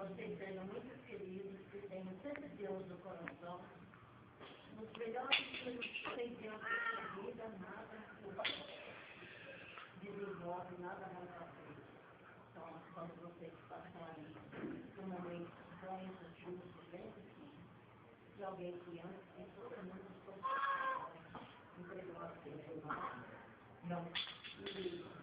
vocês sejam muito felizes, que tenham sempre Deus no coração. Nos melhores que tem Deus na vida, nada desenvolve, nada mais à frente. Então, quando vocês passarem um momento bem justo, bem difícil, de alguém que ama, tem todo mundo entregou a Deus. Não.